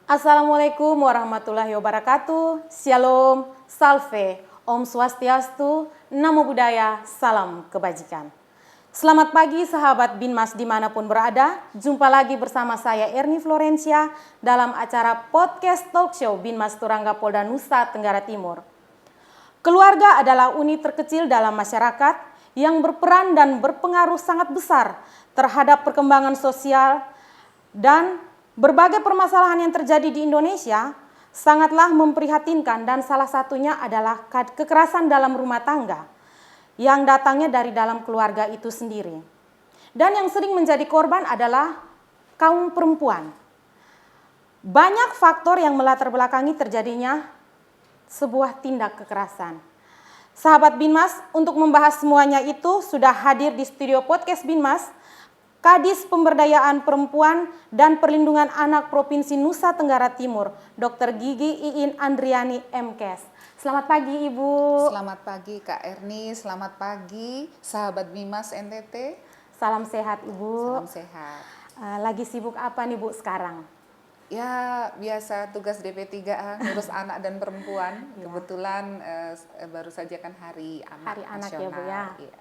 Assalamualaikum warahmatullahi wabarakatuh. Shalom, salve, Om Swastiastu, Namo Buddhaya, salam kebajikan. Selamat pagi sahabat Binmas dimanapun berada. Jumpa lagi bersama saya Erni Florencia dalam acara podcast talk show Binmas Turangga Polda Nusa Tenggara Timur. Keluarga adalah unit terkecil dalam masyarakat yang berperan dan berpengaruh sangat besar terhadap perkembangan sosial dan berbagai permasalahan yang terjadi di Indonesia sangatlah memprihatinkan, dan salah satunya adalah kekerasan dalam rumah tangga yang datangnya dari dalam keluarga itu sendiri. Dan yang sering menjadi korban adalah kaum perempuan. Banyak faktor yang melatar belakangi terjadinya sebuah tindak kekerasan. Sahabat Binmas, untuk membahas semuanya itu sudah hadir di studio podcast Binmas Kadis Pemberdayaan Perempuan dan Perlindungan Anak Provinsi Nusa Tenggara Timur, Dr. Gigi Iin Andriani MKes. Selamat pagi Ibu. Selamat pagi Kak Erni, selamat pagi sahabat Binmas NTT. Salam sehat Ibu. Salam sehat. Lagi sibuk apa nih Bu sekarang? Ya biasa tugas DP3A, ngurus anak dan perempuan. Ya. Kebetulan baru saja kan Hari Anak Hari Anak Nasional. ya Bu ya. Iya.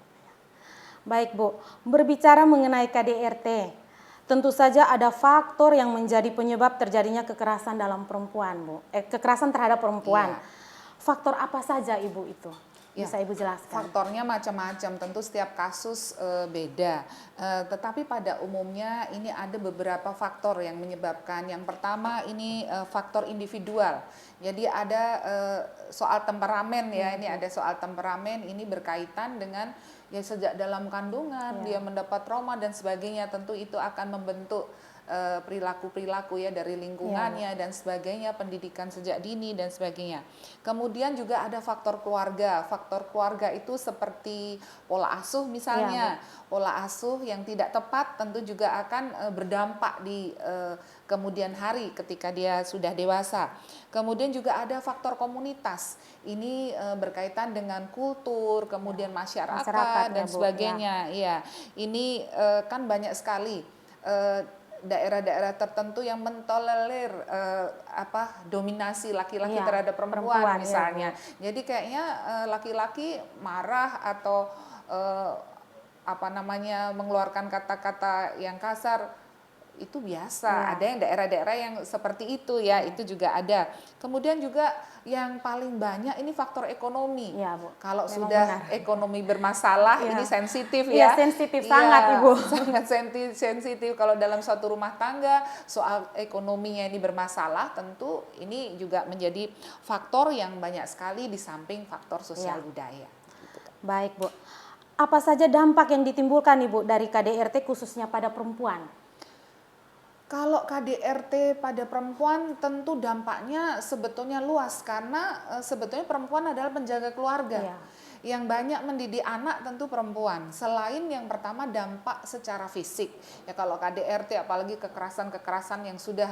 Baik Bu, berbicara mengenai KDRT, tentu saja ada faktor yang menjadi penyebab terjadinya kekerasan dalam perempuan Bu. Kekerasan terhadap perempuan. Iya. Faktor apa saja Ibu itu? Bisa Ibu jelaskan? Faktornya macam-macam, tentu setiap kasus beda. Tetapi pada umumnya ini ada beberapa faktor yang menyebabkan. Yang pertama ini faktor individual. Jadi ada soal temperamen ya, ini ada soal temperamen, ini berkaitan dengan ya sejak dalam kandungan dia mendapat trauma dan sebagainya, tentu itu akan membentuk perilaku-perilaku ya dari lingkungannya dan sebagainya, pendidikan sejak dini dan sebagainya. Kemudian juga ada faktor keluarga. Faktor keluarga itu seperti pola asuh misalnya. Pola asuh yang tidak tepat tentu juga akan berdampak di kemudian hari ketika dia sudah dewasa. Kemudian juga ada faktor komunitas. Ini berkaitan dengan kultur, kemudian masyarakat dan sebagainya. Iya. Ini kan banyak sekali daerah-daerah tertentu yang mentolerir dominasi laki-laki terhadap perempuan misalnya. Jadi kayaknya laki-laki marah atau mengeluarkan kata-kata yang kasar itu biasa. Ada yang daerah-daerah yang seperti itu ya, itu juga ada. Kemudian juga yang paling banyak ini faktor ekonomi. Kalau memang sudah benar. Ekonomi bermasalah ini sensitif ya. Sensitif sangat Ibu. Sangat sensitif kalau dalam suatu rumah tangga soal ekonominya ini bermasalah, tentu ini juga menjadi faktor yang banyak sekali di samping faktor sosial budaya. Gitu. Baik Bu. Apa saja dampak yang ditimbulkan Ibu dari KDRT khususnya pada perempuan? Kalau KDRT pada perempuan tentu dampaknya sebetulnya luas, karena sebetulnya perempuan adalah penjaga keluarga. Yang banyak mendidik anak tentu perempuan. Selain yang pertama dampak secara fisik. Ya kalau KDRT apalagi kekerasan-kekerasan yang sudah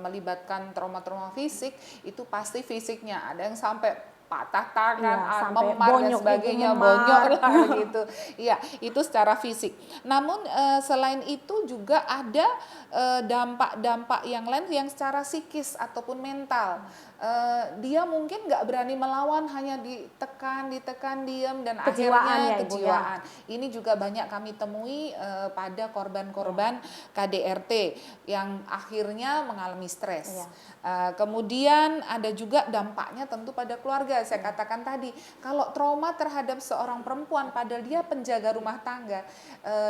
melibatkan trauma-trauma fisik, itu pasti fisiknya. Ada yang sampai patah tangan, memar dan sebagainya, bonyok lah begitu. Iya, itu secara fisik. Namun selain itu juga ada dampak-dampak yang lain yang secara psikis ataupun mental. Dia mungkin nggak berani melawan, hanya ditekan diam dan akhirnya kejiwaan. Ini juga banyak kami temui pada korban-korban KDRT yang akhirnya mengalami stres. Kemudian ada juga dampaknya tentu pada keluarga. Saya katakan tadi, kalau trauma terhadap seorang perempuan padahal dia penjaga rumah tangga,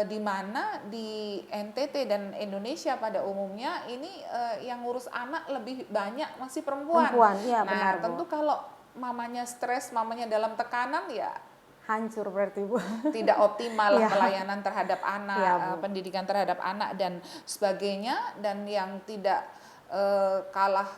di mana di NTT dan Indonesia pada umumnya ini yang ngurus anak lebih banyak masih perempuan. Ya, nah benar, tentu Bu. kalau mamanya stres, mamanya dalam tekanan ya hancur berarti Bu. Tidak optimal pelayanan terhadap anak, pendidikan terhadap anak dan sebagainya. Dan yang tidak kalah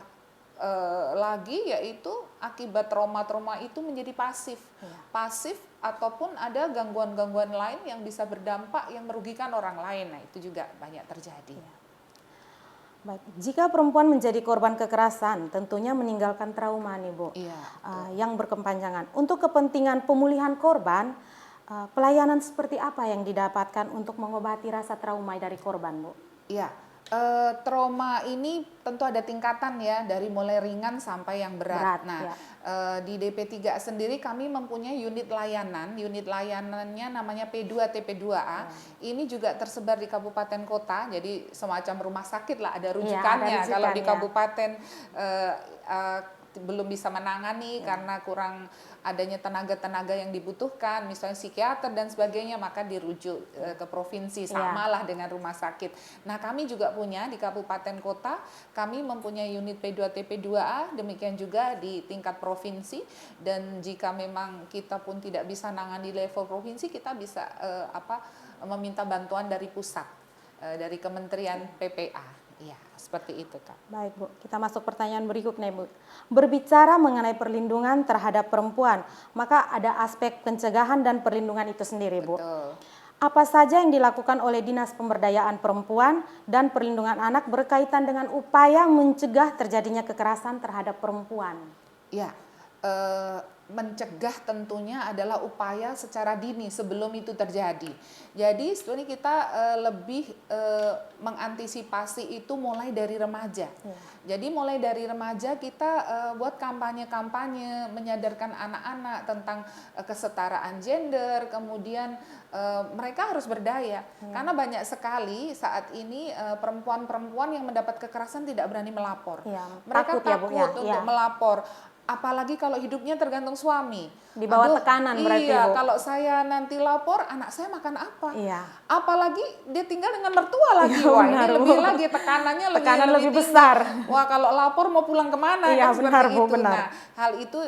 lagi yaitu akibat trauma-trauma itu menjadi pasif. Pasif ataupun ada gangguan-gangguan lain yang bisa berdampak yang merugikan orang lain. Nah, itu juga banyak terjadi. Baik, jika perempuan menjadi korban kekerasan, tentunya meninggalkan trauma nih Bu, yang berkepanjangan. Untuk kepentingan pemulihan korban, pelayanan seperti apa yang didapatkan untuk mengobati rasa trauma dari korban Bu? Iya, Trauma ini tentu ada tingkatan ya, dari mulai ringan sampai yang berat. Nah, ya. Di DP3 sendiri kami mempunyai unit layanan. Unit layanannya namanya P2TP2A. Ini juga tersebar di kabupaten kota, jadi semacam rumah sakit lah, ada rujukannya. ada Kalau di rujukannya. kabupaten belum bisa menangani karena kurang adanya tenaga-tenaga yang dibutuhkan, misalnya psikiater dan sebagainya, maka dirujuk ke provinsi, samalah dengan rumah sakit. Nah, kami juga punya di kabupaten kota, kami mempunyai unit P2TP2A, demikian juga di tingkat provinsi, dan jika memang kita pun tidak bisa nangani level provinsi, kita bisa meminta bantuan dari pusat, dari Kementerian PPA. Iya, seperti itu, Kak. Baik, Bu. Kita masuk pertanyaan berikutnya, Bu. Berbicara mengenai perlindungan terhadap perempuan, maka ada aspek pencegahan dan perlindungan itu sendiri, Bu. Betul. Apa saja yang dilakukan oleh Dinas Pemberdayaan Perempuan dan Perlindungan Anak berkaitan dengan upaya mencegah terjadinya kekerasan terhadap perempuan? Ya, mencegah tentunya adalah upaya secara dini sebelum itu terjadi. Jadi sebenarnya kita lebih mengantisipasi itu mulai dari remaja. Jadi mulai dari remaja kita buat kampanye-kampanye menyadarkan anak-anak tentang kesetaraan gender, kemudian mereka harus berdaya. Karena banyak sekali saat ini perempuan-perempuan yang mendapat kekerasan tidak berani melapor. Mereka takut untuk melapor. Apalagi kalau hidupnya tergantung suami. Di bawah tekanan berarti, iya, Bu. kalau saya nanti lapor, anak saya makan apa? Iya. Apalagi dia tinggal dengan mertua lagi. Iya, Wah, benar, ini lebih Bu. lagi tekanannya lebih tinggi. besar. Wah, kalau lapor mau pulang kemana? Iya, kan benar, seperti Bu, itu. benar. Nah, hal itu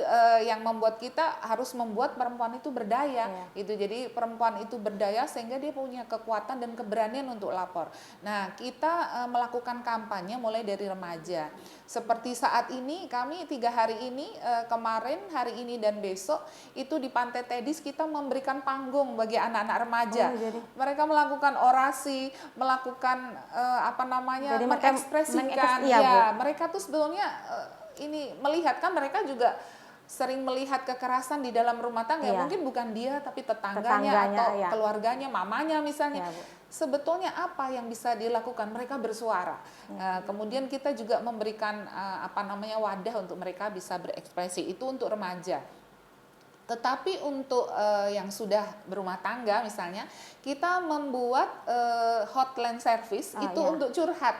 yang membuat kita harus membuat perempuan itu berdaya. Itu jadi perempuan itu berdaya sehingga dia punya kekuatan dan keberanian untuk lapor. Nah, kita melakukan kampanye mulai dari remaja. Seperti saat ini kami 3 hari ini, kemarin, hari ini dan besok itu di Pantai Tedis kita memberikan panggung bagi anak-anak remaja. Mereka melakukan orasi, melakukan Jadi mengekspresikan. Mereka tuh sebetulnya ini melihat, kan mereka juga sering melihat kekerasan di dalam rumah tangga. Mungkin bukan dia tapi tetangganya atau keluarganya, mamanya misalnya. Sebetulnya apa yang bisa dilakukan? Mereka bersuara. Kemudian kita juga memberikan wadah untuk mereka bisa berekspresi. Itu untuk remaja. Tetapi untuk yang sudah berumah tangga misalnya, kita membuat hotline service untuk curhat.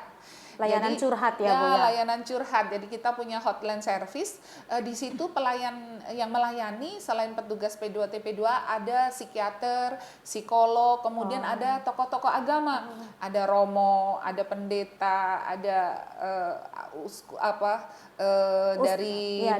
Layanan curhat ya, Bu, ya. Layanan curhat. Jadi kita punya hotline service. Di situ pelayan yang melayani selain petugas P2TP2 ada psikiater, psikolog, kemudian ada tokoh-tokoh agama. Ada romo, ada pendeta, ada dari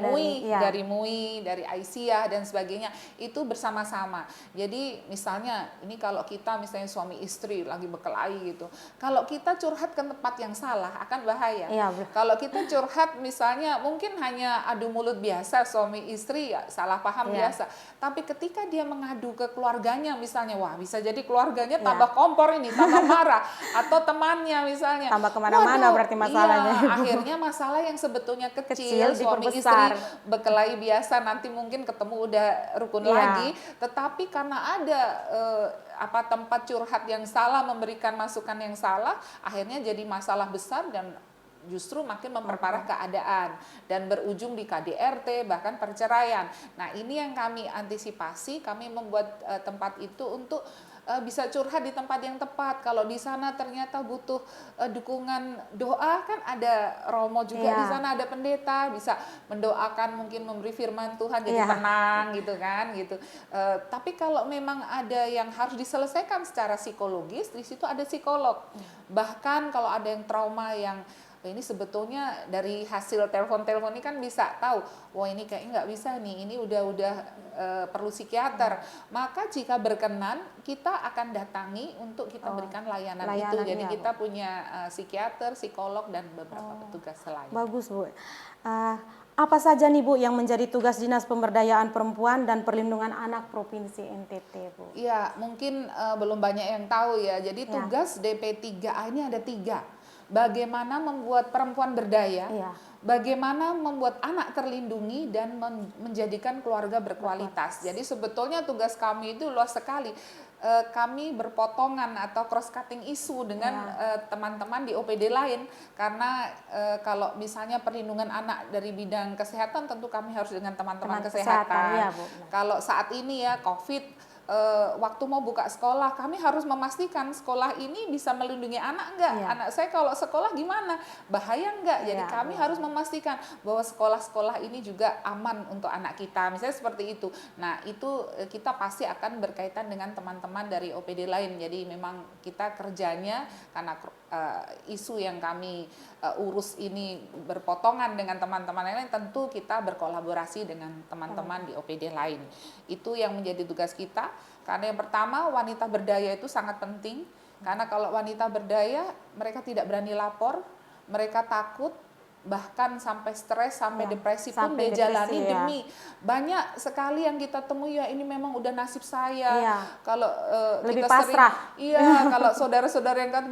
MUI, dari Aisyah dan sebagainya. Itu bersama-sama. Jadi misalnya ini kalau kita misalnya suami istri lagi berkelahi gitu. Kalau kita curhat ke tempat yang salah akan bahaya. Kalau kita curhat misalnya mungkin hanya adu mulut biasa, suami istri salah paham biasa. Tapi ketika dia mengadu ke keluarganya misalnya, wah bisa jadi keluarganya tambah kompor ini, tambah marah. Atau temannya misalnya. Tambah kemana-mana berarti masalahnya. Akhirnya masalah yang sebetulnya kecil suami istri berkelahi biasa, nanti mungkin ketemu udah rukun lagi. Tetapi karena ada tempat curhat yang salah, memberikan masukan yang salah, akhirnya jadi masalah besar dan justru makin memperparah keadaan dan berujung di KDRT bahkan perceraian. Nah, ini yang kami antisipasi, kami membuat tempat itu untuk bisa curhat di tempat yang tepat. Kalau di sana ternyata butuh dukungan doa, kan ada romo juga di sana, ada pendeta bisa mendoakan, mungkin memberi firman Tuhan jadi tenang gitu kan gitu. Tapi kalau memang ada yang harus diselesaikan secara psikologis, di situ ada psikolog. Bahkan kalau ada yang trauma yang ini sebetulnya dari hasil telepon-telepon ini kan bisa tahu, wah ini kayaknya nggak bisa nih, ini udah perlu psikiater. Maka jika berkenan kita akan datangi untuk kita berikan layanan itu. Jadi kita punya psikiater, psikolog dan beberapa petugas lain. Bagus, Bu. Apa saja nih, Bu, yang menjadi tugas Dinas Pemberdayaan Perempuan dan Perlindungan Anak Provinsi NTT, Bu? Ya, mungkin belum banyak yang tahu ya. Jadi tugas DP3A ini ada 3. Bagaimana membuat perempuan berdaya, bagaimana membuat anak terlindungi dan menjadikan keluarga berkualitas. Jadi sebetulnya tugas kami itu luas sekali. kami berpotongan atau cross cutting isu dengan teman-teman di OPD lain, karena kalau misalnya perlindungan anak dari bidang kesehatan tentu kami harus dengan teman-teman kesehatan. Ya, Bu. Kalau saat ini ya COVID, waktu mau buka sekolah kami harus memastikan sekolah ini bisa melindungi anak enggak, anak saya kalau sekolah gimana, bahaya enggak, jadi kami harus memastikan bahwa sekolah-sekolah ini juga aman untuk anak kita, misalnya seperti itu. Nah itu kita pasti akan berkaitan dengan teman-teman dari OPD lain, jadi memang kita kerjanya karena isu yang kami urus ini berpotongan dengan teman-teman lain, tentu kita berkolaborasi dengan teman-teman di OPD lain. Itu yang menjadi tugas kita, karena yang pertama wanita berdaya itu sangat penting, karena kalau wanita berdaya mereka tidak berani lapor, mereka takut, bahkan sampai stres, sampai depresi pun dia jalani demi banyak sekali yang kita temui, ya ini memang udah nasib saya. Kalau lebih kita pasrah. kalau saudara-saudara yang kan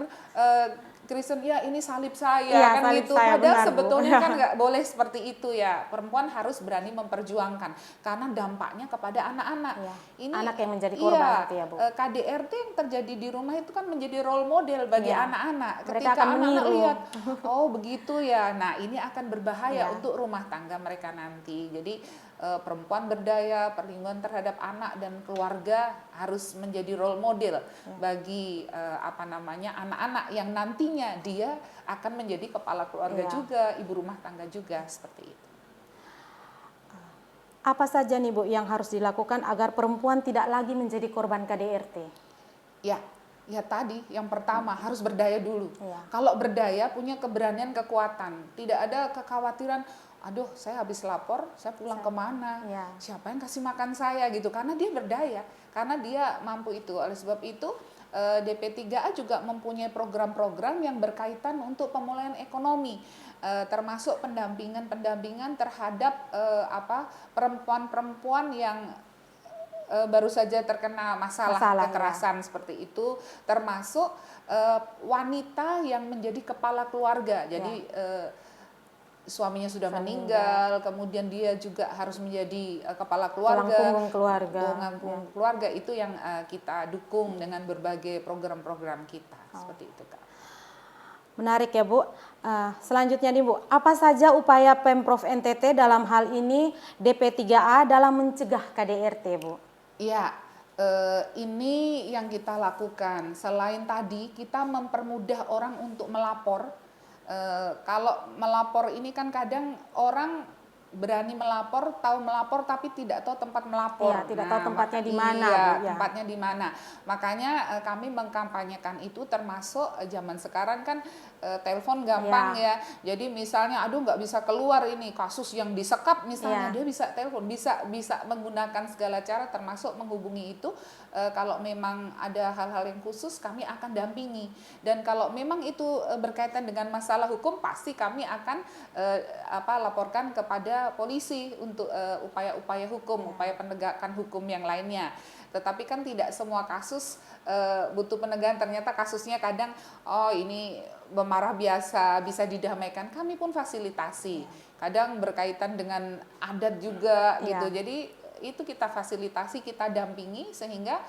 Kristen, ya ini salib saya, kan gitu. Saya, padahal benar, sebetulnya kan nggak boleh seperti itu ya. Perempuan harus berani memperjuangkan karena dampaknya kepada anak-anak. Ini anak yang menjadi korban itu ya, Bu. KDRT yang terjadi di rumah itu kan menjadi role model bagi anak-anak. Mereka Ketika akan anak-anak meniru. lihat, oh begitu ya. Nah ini akan berbahaya untuk rumah tangga mereka nanti. Jadi perempuan berdaya, perlindungan terhadap anak dan keluarga harus menjadi role model bagi anak-anak yang nantinya dia akan menjadi kepala keluarga juga, ibu rumah tangga juga, seperti itu. Apa saja nih Bu yang harus dilakukan agar perempuan tidak lagi menjadi korban KDRT? Ya tadi yang pertama harus berdaya dulu. Kalau berdaya punya keberanian, kekuatan, tidak ada kekhawatiran, aduh saya habis lapor, saya pulang kemana, siapa yang kasih makan saya gitu, karena dia berdaya, karena dia mampu itu. Oleh sebab itu DP3A juga mempunyai program-program yang berkaitan untuk pemulihan ekonomi, termasuk pendampingan terhadap perempuan-perempuan yang baru saja terkena masalah kekerasan seperti itu, termasuk wanita yang menjadi kepala keluarga. Jadi suaminya sudah meninggal, kemudian dia juga harus menjadi kepala keluarga, tulang punggung keluarga itu yang kita dukung dengan berbagai program-program kita, seperti itu Kak. Menarik ya Bu. Selanjutnya nih Bu, apa saja upaya Pemprov NTT dalam hal ini DP3A dalam mencegah KDRT Bu? Iya, ini yang kita lakukan. Selain tadi kita mempermudah orang untuk melapor. Kalau melapor ini kan kadang orang berani melapor, tahu melapor tapi tidak tahu tempat melapor. Tidak tahu tempatnya di mana. Tempatnya di mana. Makanya kami mengkampanyekan itu, termasuk zaman sekarang kan telepon gampang ya. Jadi misalnya aduh nggak bisa keluar ini kasus yang disekap misalnya, dia bisa telepon, bisa menggunakan segala cara termasuk menghubungi itu. Kalau memang ada hal-hal yang khusus kami akan dampingi, dan kalau memang itu berkaitan dengan masalah hukum pasti kami akan laporkan kepada polisi untuk upaya-upaya hukum, upaya penegakan hukum yang lainnya. Tetapi kan tidak semua kasus butuh penegakan, ternyata kasusnya kadang ini marah biasa bisa didamaikan, kami pun fasilitasi. Kadang berkaitan dengan adat juga gitu. Jadi itu kita fasilitasi, kita dampingi sehingga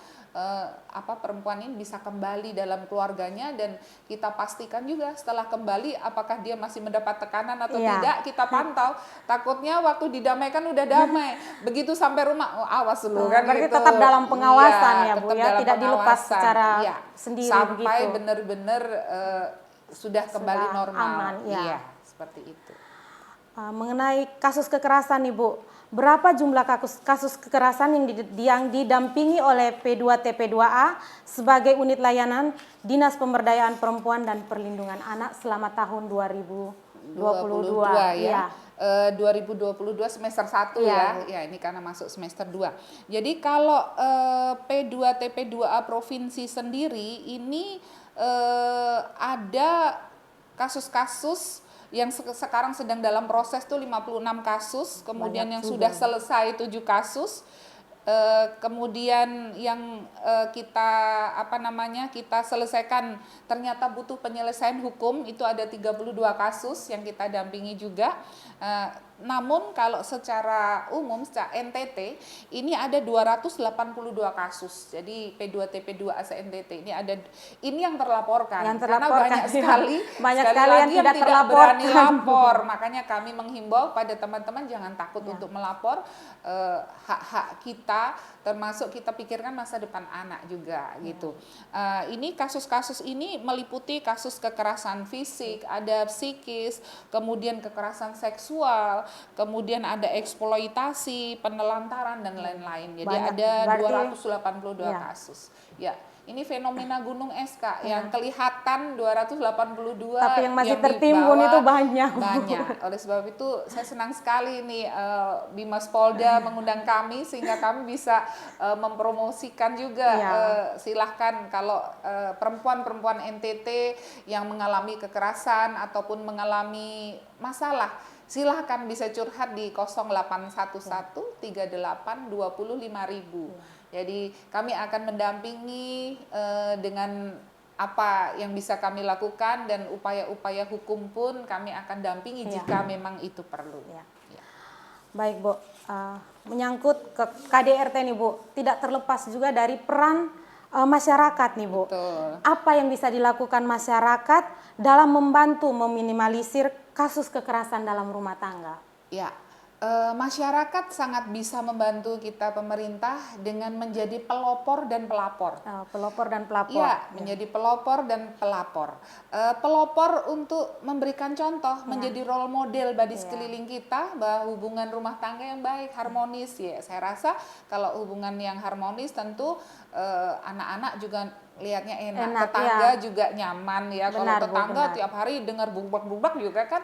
perempuan ini bisa kembali dalam keluarganya, dan kita pastikan juga setelah kembali apakah dia masih mendapat tekanan atau tidak, kita pantau. Takutnya waktu didamaikan udah damai, begitu sampai rumah awas dulu kan berarti gitu. tetap dalam pengawasan ya Bu ya, tidak dilepas pengawasan, secara sendiri sampai begitu. benar-benar sudah kembali normal. Aman, iya, seperti itu. Mengenai kasus kekerasan nih Bu, berapa jumlah kasus kekerasan yang didampingi oleh P2TP2A sebagai unit layanan Dinas Pemberdayaan Perempuan dan Perlindungan Anak selama tahun 2022 ya. 2022 semester 1 ya. Ini karena masuk semester 2. Jadi kalau P2TP2A provinsi sendiri ini ada kasus-kasus yang sekarang sedang dalam proses tuh 56 kasus, kemudian yang sudah selesai 7 kasus, kemudian yang kita selesaikan ternyata butuh penyelesaian hukum itu ada 32 kasus yang kita dampingi juga. namun kalau secara umum, secara NTT, ini ada 282 kasus. Jadi P2T, P2AC NTT ini yang terlaporkan. Karena banyak sekali, banyak sekali sekali lagi yang tidak berani terlaporkan. lapor. Makanya kami menghimbau pada teman-teman jangan takut untuk melapor. Hak-hak kita, termasuk kita pikirkan masa depan anak juga gitu. Ini kasus-kasus ini meliputi kasus kekerasan fisik, ada psikis, kemudian kekerasan seksual, kemudian ada eksploitasi, penelantaran dan lain-lain. Jadi ada 282 kasus. Ya, ini fenomena gunung es, Kak, yang kelihatan 282, tapi yang masih tertimbun itu banyak. Banyak. Oleh sebab itu saya senang sekali nih Bimas Polda mengundang kami sehingga kami bisa mempromosikan juga. Silahkan kalau perempuan-perempuan NTT yang mengalami kekerasan ataupun mengalami masalah, silahkan bisa curhat di 0811 38 25.000. Jadi kami akan mendampingi dengan apa yang bisa kami lakukan, dan upaya-upaya hukum pun kami akan dampingi jika memang itu perlu. Baik Bu, menyangkut ke KDRT nih Bu, tidak terlepas juga dari peran masyarakat nih Bu. Betul. Apa yang bisa dilakukan masyarakat dalam membantu meminimalisir kasus kekerasan dalam rumah tangga? Ya, masyarakat sangat bisa membantu kita pemerintah dengan menjadi pelopor dan pelapor. Pelopor dan pelapor. Ya, menjadi pelopor dan pelapor. Pelopor untuk memberikan contoh, menjadi role model bagi sekeliling kita bahwa hubungan rumah tangga yang baik, harmonis. Ya, saya rasa kalau hubungan yang harmonis tentu anak-anak juga lihatnya enak, tetangga juga nyaman ya. Kalau tetangga tiap hari dengar bubak-bubak juga kan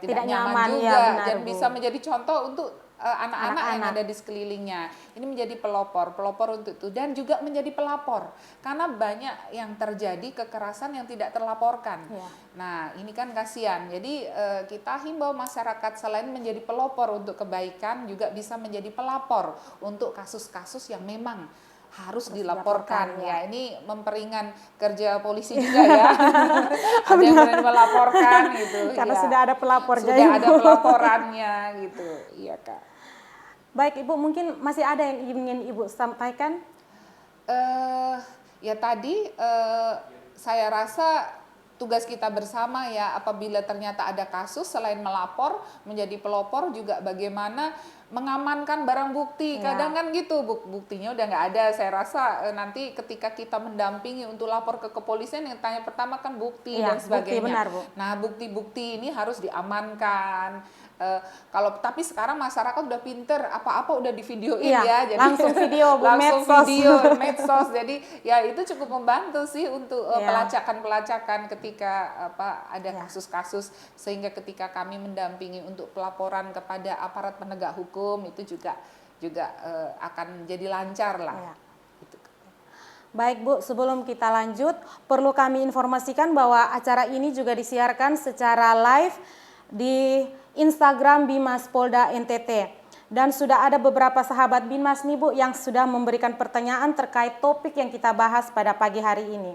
tidak nyaman juga. Dan bisa menjadi contoh untuk anak-anak yang ada di sekelilingnya. Ini menjadi pelopor untuk itu, dan juga menjadi pelapor karena banyak yang terjadi kekerasan yang tidak terlaporkan. Nah, ini kan kasihan. Jadi kita himbau masyarakat selain menjadi pelopor untuk kebaikan, juga bisa menjadi pelapor untuk kasus-kasus yang memang harus dilaporkan. Ya, ini memperingan kerja polisi juga ya. Ada yang berani melaporkan gitu. Karena sudah ada pelapor. Sudah ada pelaporannya gitu. Iya, Kak. Baik Ibu, mungkin masih ada yang ingin Ibu sampaikan? Ya tadi saya rasa tugas kita bersama ya, apabila ternyata ada kasus, selain melapor, menjadi pelopor juga bagaimana mengamankan barang bukti. Kadang kan gitu, buktinya udah nggak ada. Saya rasa nanti ketika kita mendampingi untuk lapor ke kepolisian, yang tanya pertama kan bukti dan sebagainya. Bukti, benar, Bu. Nah, bukti-bukti ini harus diamankan. Tapi sekarang masyarakat udah pinter, apa-apa udah divideoin ya, jadi langsung video, langsung video, medsos. Jadi ya itu cukup membantu sih untuk pelacakan ketika ada kasus-kasus, sehingga ketika kami mendampingi untuk pelaporan kepada aparat penegak hukum itu juga akan jadi lancar lah. Baik Bu, sebelum kita lanjut, perlu kami informasikan bahwa acara ini juga disiarkan secara live di Instagram Bimas Polda NTT. Dan sudah ada beberapa sahabat Bimas nih Bu yang sudah memberikan pertanyaan terkait topik yang kita bahas pada pagi hari ini.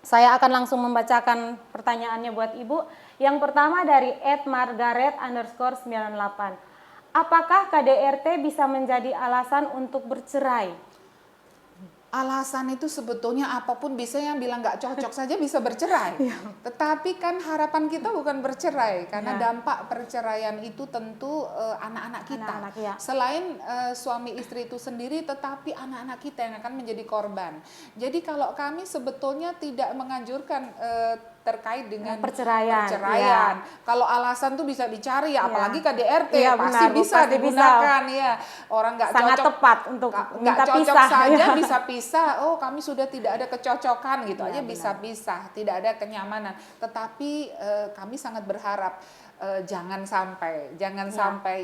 Saya akan langsung membacakan pertanyaannya buat Ibu. Yang pertama dari @margaret_98. Apakah KDRT bisa menjadi alasan untuk bercerai? Alasan itu sebetulnya apapun bisa, yang bilang nggak cocok saja bisa bercerai. Tetapi kan harapan kita bukan bercerai, karena dampak perceraian itu tentu anak-anak kita. Selain suami istri itu sendiri, tetapi anak-anak kita yang akan menjadi korban. Jadi kalau kami sebetulnya tidak menganjurkan terkait dengan perceraian. Kalau alasan tuh bisa dicari ya, apalagi KDRT pasti bisa digunakan ya. Orang nggak sangat cocok, tepat untuk minta cocok pisah saja bisa pisah. Oh, kami sudah tidak ada kecocokan gitu aja bisa pisah, tidak ada kenyamanan. Tetapi kami sangat berharap jangan sampai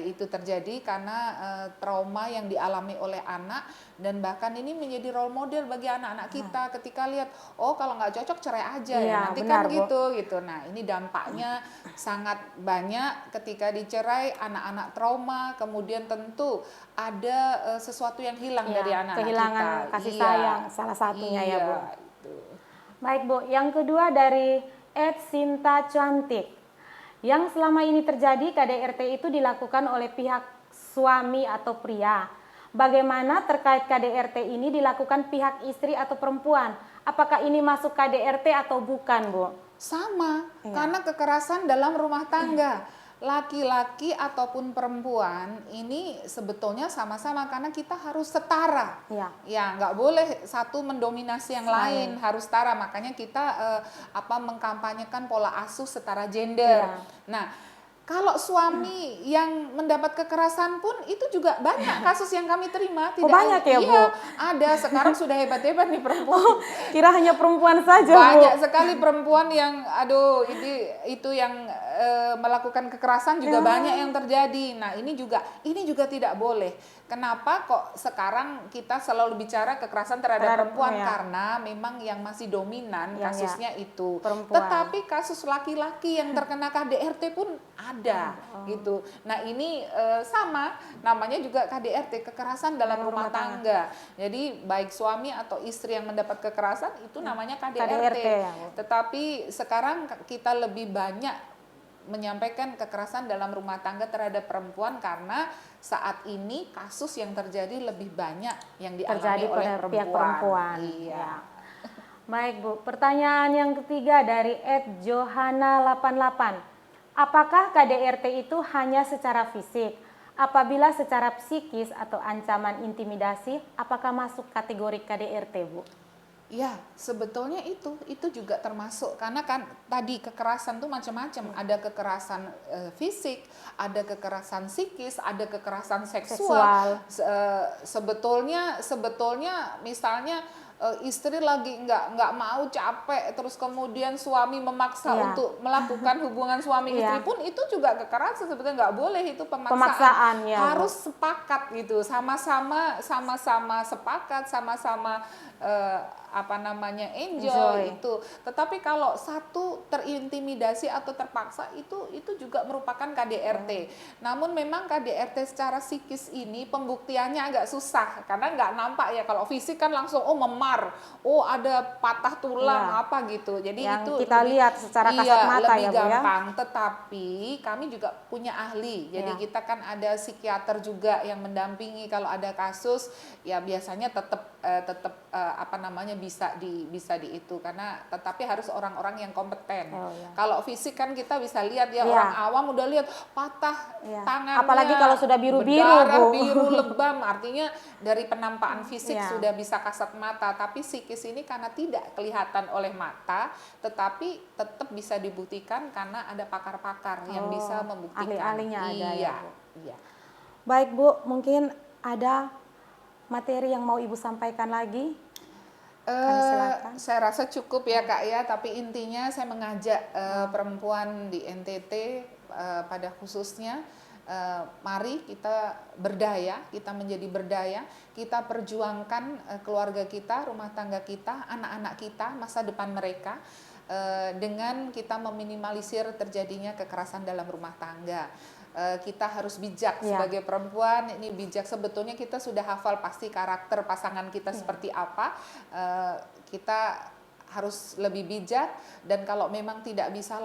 itu terjadi, karena trauma yang dialami oleh anak, dan bahkan ini menjadi role model bagi anak-anak kita ketika lihat, oh kalau nggak cocok cerai aja nanti benar, kan gitu. Nah, ini dampaknya sangat banyak ketika dicerai, anak-anak trauma, kemudian tentu ada sesuatu yang hilang dari anak-anak kita. Kehilangan kasih sayang salah satunya ya Bu. Itu. Baik Bu, yang kedua dari @Sinta Cantik. Yang selama ini terjadi KDRT itu dilakukan oleh pihak suami atau pria. Bagaimana terkait KDRT ini dilakukan pihak istri atau perempuan? Apakah ini masuk KDRT atau bukan, Bu? Sama, Iya. karena kekerasan dalam rumah tangga. Laki-laki ataupun perempuan ini sebetulnya sama-sama karena kita harus setara. Iya. Ya, nggak boleh satu mendominasi yang lain, harus setara. Makanya kita mengkampanyekan pola asuh setara gender. Iya. Nah, kalau suami yang mendapat kekerasan pun itu juga banyak kasus yang kami terima. Banyak ya, Bu? Iya, ada. Sekarang sudah hebat-hebat nih perempuan. Kira hanya perempuan saja, Bu. Banyak sekali perempuan yang itu yang melakukan kekerasan juga banyak yang terjadi. Nah, ini juga tidak boleh. Kenapa kok sekarang kita selalu bicara kekerasan terhadap perempuan? Karena memang yang masih dominan kasusnya itu perempuan. Tetapi kasus laki-laki yang terkena KDRT pun ada gitu. Nah, ini sama namanya juga KDRT, kekerasan dalam rumah tangga. Jadi baik suami atau istri yang mendapat kekerasan itu namanya KDRT. Tetapi sekarang kita lebih banyak menyampaikan kekerasan dalam rumah tangga terhadap perempuan karena saat ini kasus yang terjadi lebih banyak yang dialami oleh perempuan. Iya. Baik, Bu. Pertanyaan yang ketiga dari @johana88. Apakah KDRT itu hanya secara fisik? Apabila secara psikis atau ancaman intimidasi, apakah masuk kategori KDRT, Bu? Ya, sebetulnya itu juga termasuk karena kan tadi kekerasan tuh macam-macam. Ada kekerasan fisik, ada kekerasan psikis, ada kekerasan seksual. Sebetulnya misalnya istri lagi nggak mau, capek, terus kemudian suami memaksa untuk melakukan hubungan suami istri pun itu juga kekerasan. Sebetulnya nggak boleh itu pemaksaan. Harus sepakat gitu, sama-sama sepakat, sama-sama enjoy itu. Tetapi kalau satu terintimidasi atau terpaksa itu juga merupakan KDRT. Namun memang KDRT secara psikis ini pembuktiannya agak susah karena nggak nampak ya. Kalau fisik kan langsung memar, ada patah tulang apa gitu. Jadi yang itu kita lihat secara kasat mata lebih ya, Bu, gampang. Tetapi kami juga punya ahli. Jadi kita kan ada psikiater juga yang mendampingi kalau ada kasus ya biasanya tetap bisa di itu karena tetapi harus orang-orang yang kompeten. Kalau fisik kan kita bisa lihat ya orang awam udah lihat patah tangannya, apalagi kalau sudah biru-biru, berdarah, biru lebam, artinya dari penampakan fisik sudah bisa kasat mata. Tapi psikis ini karena tidak kelihatan oleh mata, tetapi tetap bisa dibuktikan karena ada pakar-pakar yang bisa membuktikan. Ahli-ahlinya ada ya. Baik, Bu, mungkin ada materi yang mau Ibu sampaikan lagi? Saya rasa cukup ya Kak ya, tapi intinya saya mengajak perempuan di NTT pada khususnya mari kita berdaya, kita menjadi berdaya, kita perjuangkan keluarga kita, rumah tangga kita, anak-anak kita, masa depan mereka dengan kita meminimalisir terjadinya kekerasan dalam rumah tangga. Kita harus bijak sebagai perempuan. Ini bijak, sebetulnya kita sudah hafal pasti karakter pasangan kita seperti apa. Kita harus lebih bijak dan kalau memang tidak bisa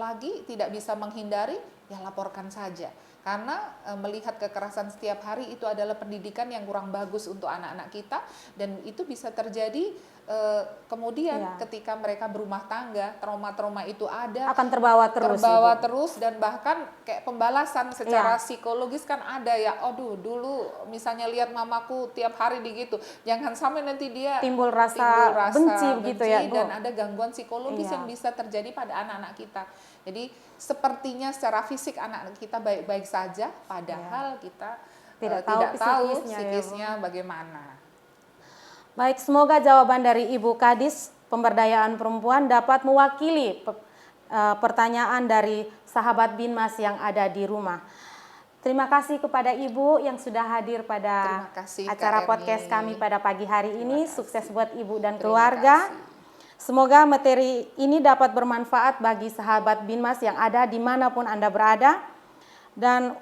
menghindari, ya laporkan saja. Karena melihat kekerasan setiap hari itu adalah pendidikan yang kurang bagus untuk anak-anak kita dan itu bisa terjadi kemudian ketika mereka berumah tangga, trauma-trauma itu akan terbawa terus dan bahkan kayak pembalasan secara psikologis kan ada ya. Aduh, dulu misalnya lihat mamaku tiap hari begitu, jangan sampai nanti dia timbul rasa benci gitu ya, Bu. Dan ada gangguan psikologis yang bisa terjadi pada anak-anak kita. Jadi sepertinya secara fisik anak kita baik-baik saja, padahal kita tidak tahu psikisnya bagaimana. Baik, semoga jawaban dari Ibu Kadis Pemberdayaan Perempuan dapat mewakili pertanyaan dari sahabat Binmas yang ada di rumah. Terima kasih kepada Ibu yang sudah hadir pada acara podcast kami pada pagi hari ini. Sukses buat Ibu dan keluarga. Semoga materi ini dapat bermanfaat bagi sahabat Binmas yang ada dimanapun Anda berada. Dan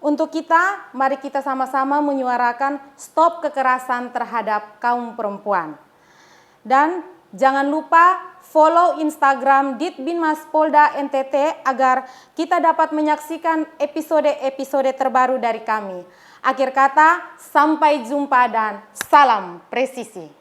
untuk kita, mari kita sama-sama menyuarakan stop kekerasan terhadap kaum perempuan. Dan jangan lupa follow Instagram Ditbinmas Polda NTT agar kita dapat menyaksikan episode-episode terbaru dari kami. Akhir kata, sampai jumpa dan salam presisi.